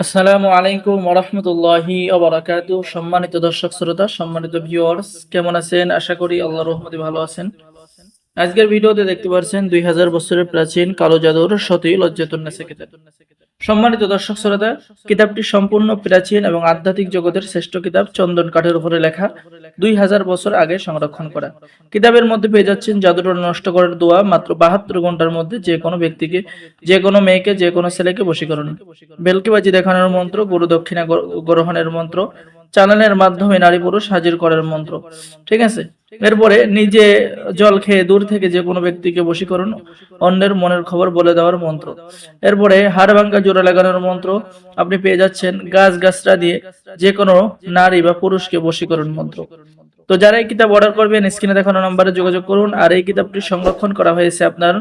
আসসালামু আলাইকুম ওয়া রাহমাতুল্লাহি ওয়া বারাকাতুহু। সম্মানিত দর্শক শ্রোতা, সম্মানিত ভিউয়ার্স, কেমন আছেন? আশা করি আল্লাহর রহমতে ভালো আছেন। আজকের ভিডিওতে দেখতে পাচ্ছেন 2000 বছরের প্রাচীন কালো জাদুর সতী লজ্জাতুন্নেসা কিতাব। সম্মানিত দর্শক শ্রোতা, কিতাবটি সম্পূর্ণ প্রাচীন এবং আধ্যাত্মিক জগতের শ্রেষ্ঠ কিতাব, চন্দন কাঠের উপরে লেখা, 2000 বছর আগে সংরক্ষণ করা। কিতাবের মধ্যে পেয়ে যাচ্ছেন জাদুটা নষ্ট করার দোয়া, মাত্র 72 ঘন্টার মধ্যে যে কোনো ব্যক্তিকে, যে কোনো মেয়েকে, যে কোনো ছেলেকে বশীকরণ, ভেলকিবাজি দেখানোর মন্ত্র, গুরু দক্ষিণা গ্রহণের মন্ত্র, চালানের মাধ্যমে নারী পুরুষ হাজির করার মন্ত্র। ঠিক আছে। এরপরে নিজে জল খেয়ে দূর থেকে যে কোনো ব্যক্তিকে বশীকরণ, অন্যের মনের খবর বলে দেওয়ার মন্ত্র। এরপরে হাড় ভাঙ্গা জোড়া লাগানোর মন্ত্র। আপনি পেয়ে যাচ্ছেন গাছরা দিয়ে যে কোনো নারী বা পুরুষকে বশীকরণ মন্ত্র। তো যারা এই কিতাব অর্ডার করবেন, স্ক্রিনে দেখানো নম্বরে যোগাযোগ করুন। আর এই কিতাবটি সংরক্ষণ করা হয়েছে আপনার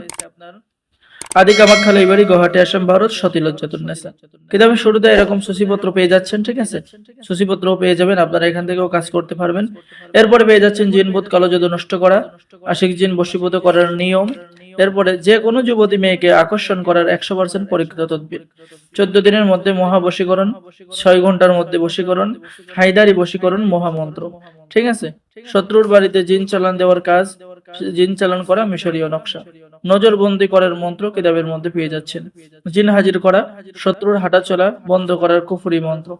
আদি কামাখ্যা লাইব্রেরি, গুয়াহাটি, আসাম, ভারত, সতী লজ্জাতুন্নেসা। কিতাবের শুরুতে এরকম সূচিপত্র পেয়ে যাচ্ছেন। ঠিক আছে, সূচিপত্র পেয়ে যাবেন, আপনারা এখান থেকেও কাজ করতে পারবেন। এরপরে পেয়ে যাচ্ছেন জিনভূত কালো জাদু নষ্ট করা, আশিক জিন বশীভূত করার নিয়ম। এরপরে যে কোনো যুবতী মেয়েকে আকর্ষণ করার 100% পরীক্ষিত তদবির, 14 দিনের মধ্যে মহা বশীকরণ, 6 ঘন্টার মধ্যে বশীকরণ, হায়দারি বশীকরণ মহামন্ত্র। ঠিক আছে। শত্রুর বাড়িতে জিন চালান দেওয়ার কাজ, জিন চালান করা মিশরীয় নকশা, নজরবন্দি করার মন্ত্র কিতাবের মধ্যে পেয়ে যাচ্ছেন। জিন হাজির করা, শত্রুর হাঁটা চলা বন্ধ করার কুফরি মন্ত্র।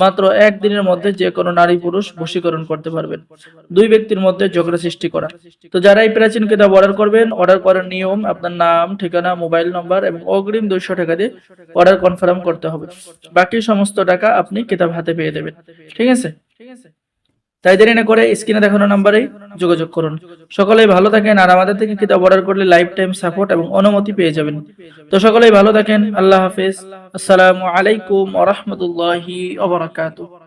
মাত্র 1 দিনের মধ্যে যে কোনো নারী পুরুষ বশীকরণ করতে পারবেন। 2 ব্যক্তির মধ্যে ঝগড়া সৃষ্টি করা। তো যারা এই প্রাচীন কিতাব অর্ডার করবেন, অর্ডার করার নিয়ম, আপনার নাম, ঠিকানা, মোবাইল নম্বর এবং অগ্রিম 200 টাকা দিয়ে অর্ডার কনফার্ম করতে হবে। বাকি সমস্ত টাকা আপনি কিতাব হাতে পেয়ে দেবেন। ঠিক আছে। তাই দেরি না করে স্ক্রিনে দেখানো নম্বরেই যোগাযোগ করুন। সকলেই ভালো থাকেন। আর আমাদের থেকে কিতাব অর্ডার করলে লাইফ টাইম সাপোর্ট এবং অনুমতি পেয়ে যাবেন। তো সকলেই ভালো থাকেন। আল্লাহ হাফেজ। আসসালামু আলাইকুম ওয়া রাহমাতুল্লাহি ওয়া বারাকাতুহু।